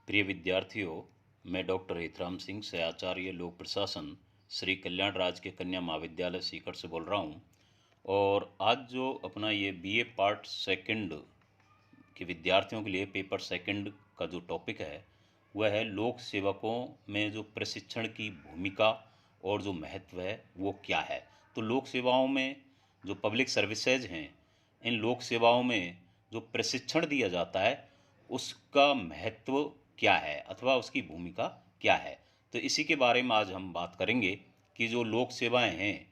प्रिय विद्यार्थियों, मैं डॉक्टर हितराम सिंह से आचार्य लोक प्रशासन श्री कल्याण राज के कन्या महाविद्यालय सीकर से बोल रहा हूँ। और आज जो अपना ये बीए पार्ट सेकंड के विद्यार्थियों के लिए पेपर सेकंड का जो टॉपिक है वह है लोक सेवकों में जो प्रशिक्षण की भूमिका और जो महत्व है वो क्या है। तो लोक सेवाओं में जो पब्लिक सर्विसेज हैं, इन लोक सेवाओं में जो प्रशिक्षण दिया जाता है उसका महत्व क्या है अथवा उसकी भूमिका क्या है। तो इसी के बारे में आज हम बात करेंगे कि जो लोक सेवाएं हैं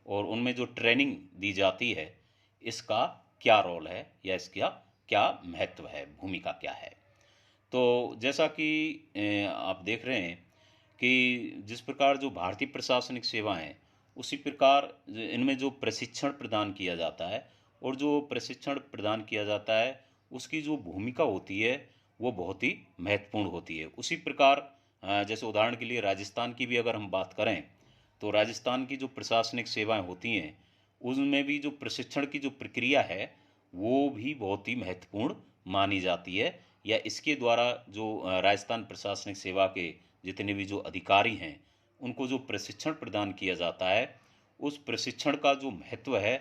और उनमें जो ट्रेनिंग दी जाती है इसका क्या रोल है या इसका क्या महत्व है, भूमिका क्या है। तो जैसा कि आप देख रहे हैं कि जिस प्रकार जो भारतीय प्रशासनिक सेवाएं हैं उसी प्रकार इनमें जो प्रशिक्षण प्रदान किया जाता है और जो प्रशिक्षण प्रदान किया जाता है उसकी जो भूमिका होती है वो बहुत ही महत्वपूर्ण होती है। उसी प्रकार जैसे उदाहरण के लिए राजस्थान की भी अगर हम बात करें तो राजस्थान की जो प्रशासनिक सेवाएं होती हैं उनमें भी जो प्रशिक्षण की जो प्रक्रिया है वो भी बहुत ही महत्वपूर्ण मानी जाती है। या इसके द्वारा जो राजस्थान प्रशासनिक सेवा के जितने भी जो अधिकारी हैं उनको जो प्रशिक्षण प्रदान किया जाता है उस प्रशिक्षण का जो महत्व है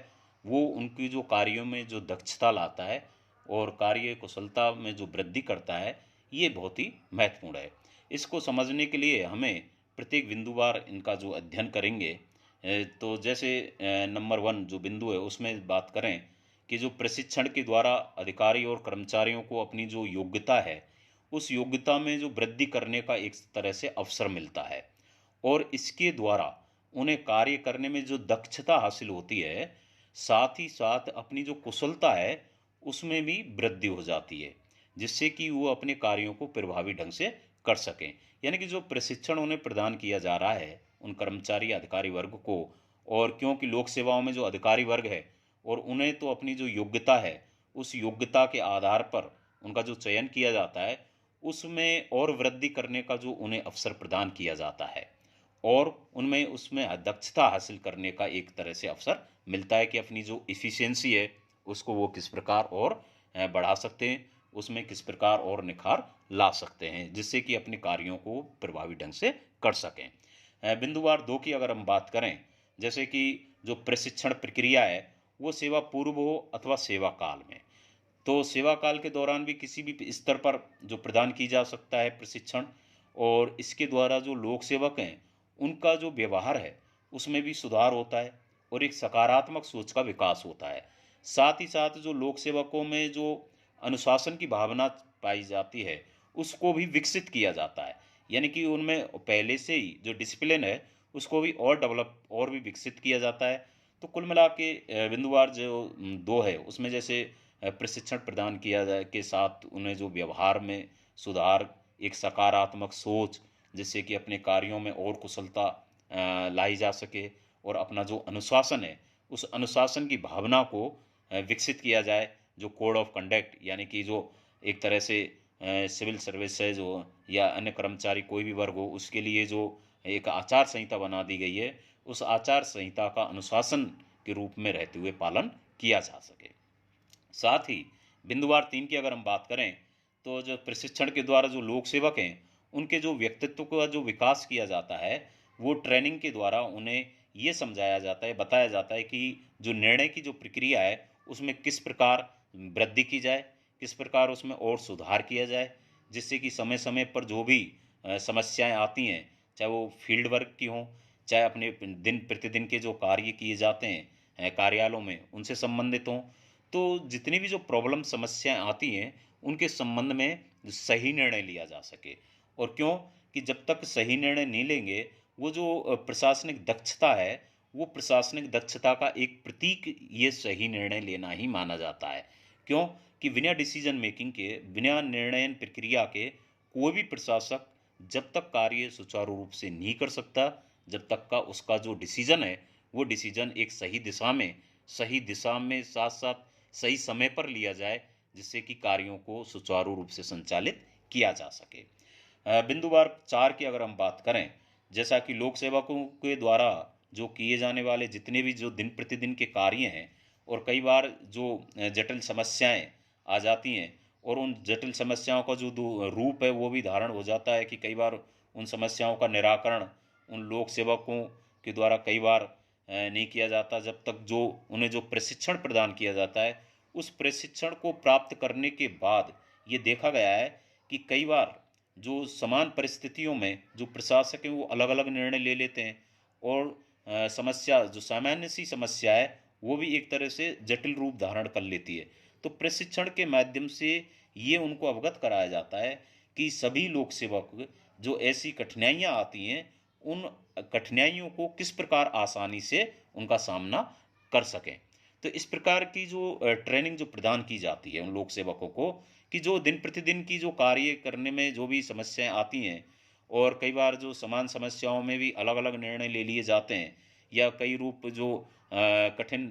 वो उनकी जो कार्यों में जो दक्षता लाता है और कार्य कुशलता में जो वृद्धि करता है ये बहुत ही महत्वपूर्ण है। इसको समझने के लिए हमें प्रत्येक बिंदुवार इनका जो अध्ययन करेंगे। तो जैसे नंबर 1 जो बिंदु है उसमें बात करें कि जो प्रशिक्षण के द्वारा अधिकारी और कर्मचारियों को अपनी जो योग्यता है उस योग्यता में जो वृद्धि करने का एक तरह से अवसर मिलता है और इसके द्वारा उन्हें कार्य करने में जो दक्षता हासिल होती है साथ ही साथ अपनी जो कुशलता है उसमें भी वृद्धि हो जाती है जिससे कि वो अपने कार्यों को प्रभावी ढंग से कर सकें। यानी कि जो प्रशिक्षण उन्हें प्रदान किया जा रहा है उन कर्मचारी अधिकारी वर्ग को, और क्योंकि लोक सेवाओं में जो अधिकारी वर्ग है और उन्हें तो अपनी जो योग्यता है उस योग्यता के आधार पर उनका जो चयन किया जाता है उसमें और वृद्धि करने का जो उन्हें अवसर प्रदान किया जाता है और उनमें उसमें दक्षता हासिल करने का एक तरह से अवसर मिलता है कि अपनी जो इफ़िशियंसी है उसको वो किस प्रकार और बढ़ा सकते हैं, उसमें किस प्रकार और निखार ला सकते हैं जिससे कि अपने कार्यों को प्रभावी ढंग से कर सकें। बिंदुवार 2 की अगर हम बात करें, जैसे कि जो प्रशिक्षण प्रक्रिया है वो सेवा पूर्व हो अथवा सेवा काल में, तो सेवा काल के दौरान भी किसी भी स्तर पर जो प्रदान की जा सकता है प्रशिक्षण, और इसके द्वारा जो लोक सेवक हैं उनका जो व्यवहार है उसमें भी सुधार होता है और एक सकारात्मक सोच का विकास होता है। साथ ही साथ जो लोक सेवकों में जो अनुशासन की भावना पाई जाती है उसको भी विकसित किया जाता है। यानी कि उनमें पहले से ही जो डिसिप्लिन है उसको भी और डेवलप और भी विकसित किया जाता है। तो कुल मिला के बिंदुवार जो 2 है उसमें जैसे प्रशिक्षण प्रदान किया जाए के साथ उन्हें जो व्यवहार में सुधार, एक सकारात्मक सोच जिससे कि अपने कार्यों में और कुशलता लाई जा सके और अपना जो अनुशासन है उस अनुशासन की भावना को विकसित किया जाए। जो कोड ऑफ कंडक्ट यानी कि जो एक तरह से सिविल सर्विसेज हो या अन्य कर्मचारी कोई भी वर्ग हो उसके लिए जो एक आचार संहिता बना दी गई है उस आचार संहिता का अनुशासन के रूप में रहते हुए पालन किया जा सके। साथ ही बिंदुवार 3 की अगर हम बात करें तो जो प्रशिक्षण के द्वारा जो लोक सेवक हैं उनके जो व्यक्तित्व का जो विकास किया जाता है वो ट्रेनिंग के द्वारा उन्हें ये समझाया जाता है, बताया जाता है कि जो निर्णय की जो प्रक्रिया है उसमें किस प्रकार वृद्धि की जाए, किस प्रकार उसमें और सुधार किया जाए जिससे कि समय समय पर जो भी समस्याएं आती हैं चाहे वो फील्ड वर्क की हों चाहे अपने दिन प्रतिदिन के जो कार्य किए जाते हैं कार्यालयों में उनसे संबंधित हों, तो जितनी भी जो प्रॉब्लम समस्याएं आती हैं उनके संबंध में सही निर्णय लिया जा सके। और क्यों कि जब तक सही निर्णय नहीं लेंगे वो जो प्रशासनिक दक्षता है वो प्रशासनिक दक्षता का एक प्रतीक ये सही निर्णय लेना ही माना जाता है। क्यों कि बिना डिसीजन मेकिंग के, बिना निर्णयन प्रक्रिया के कोई भी प्रशासक जब तक कार्य सुचारू रूप से नहीं कर सकता जब तक का उसका जो डिसीजन है वो डिसीजन एक सही दिशा में साथ साथ सही समय पर लिया जाए जिससे कि कार्यों को सुचारू रूप से संचालित किया जा सके। बिंदुवार 4 की अगर हम बात करें, जैसा कि लोक सेवकों के द्वारा जो किए जाने वाले जितने भी जो दिन प्रतिदिन के कार्य हैं और कई बार जो जटिल समस्याएं आ जाती हैं और उन जटिल समस्याओं का जो रूप है वो भी धारण हो जाता है कि कई बार उन समस्याओं का निराकरण उन लोक सेवकों के द्वारा कई बार नहीं किया जाता, जब तक जो उन्हें जो प्रशिक्षण प्रदान किया जाता है उस प्रशिक्षण को प्राप्त करने के बाद ये देखा गया है कि कई बार जो समान परिस्थितियों में जो प्रशासक हैं वो अलग अलग निर्णय ले लेते हैं, और समस्या जो सामान्य सी समस्या है वो भी एक तरह से जटिल रूप धारण कर लेती है। तो प्रशिक्षण के माध्यम से ये उनको अवगत कराया जाता है कि सभी लोक सेवक जो ऐसी कठिनाइयाँ आती हैं उन कठिनाइयों को किस प्रकार आसानी से उनका सामना कर सकें। तो इस प्रकार की जो ट्रेनिंग जो प्रदान की जाती है उन लोक सेवकों को कि जो दिन प्रतिदिन की जो कार्य करने में जो भी समस्याएं आती हैं, और कई बार जो समान समस्याओं में भी अलग अलग निर्णय ले लिए जाते हैं या कई रूप जो कठिन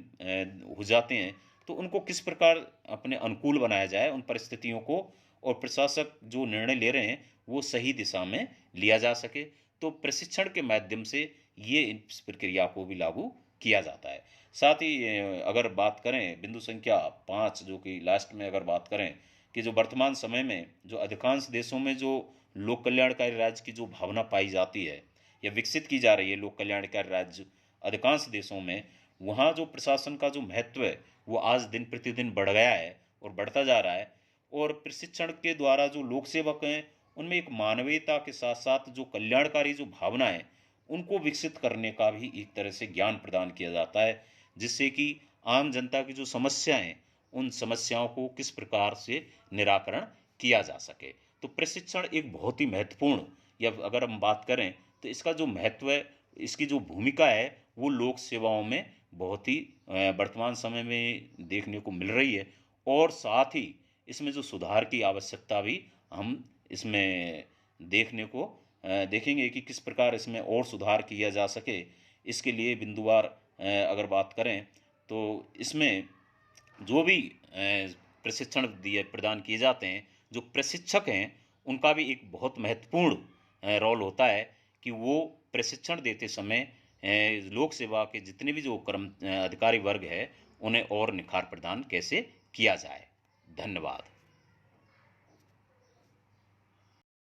हो जाते हैं, तो उनको किस प्रकार अपने अनुकूल बनाया जाए उन परिस्थितियों को, और प्रशासक जो निर्णय ले रहे हैं वो सही दिशा में लिया जा सके। तो प्रशिक्षण के माध्यम से ये इस प्रक्रिया को भी लागू किया जाता है। साथ ही अगर बात करें बिंदु संख्या 5 जो कि लास्ट में अगर बात करें कि जो वर्तमान समय में जो अधिकांश देशों में जो लोक कल्याणकारी राज्य की जो भावना पाई जाती है या विकसित की जा रही है लोक कल्याणकारी राज्य अधिकांश देशों में, वहाँ जो प्रशासन का जो महत्व है वो आज दिन प्रतिदिन बढ़ गया है और बढ़ता जा रहा है। और प्रशिक्षण के द्वारा जो लोक सेवक हैं उनमें एक मानवीयता के साथ साथ जो कल्याणकारी जो भावना है उनको विकसित करने का भी एक तरह से ज्ञान प्रदान किया जाता है, जिससे कि आम जनता की जो समस्याएं हैं उन समस्याओं को किस प्रकार से निराकरण किया जा सके। तो प्रशिक्षण एक बहुत ही महत्वपूर्ण, या अगर हम बात करें तो इसका जो महत्व है, इसकी जो भूमिका है वो लोक सेवाओं में बहुत ही वर्तमान समय में देखने को मिल रही है। और साथ ही इसमें जो सुधार की आवश्यकता भी हम इसमें देखने को देखेंगे कि किस प्रकार इसमें और सुधार किया जा सके। इसके लिए बिंदुवार अगर बात करें तो इसमें जो भी प्रशिक्षण दिए प्रदान किए जाते हैं, जो प्रशिक्षक हैं उनका भी एक बहुत महत्वपूर्ण रोल होता है कि वो प्रशिक्षण देते समय लोक सेवा के जितने भी जो अधिकारी वर्ग है उन्हें और निखार प्रदान कैसे किया जाए। धन्यवाद।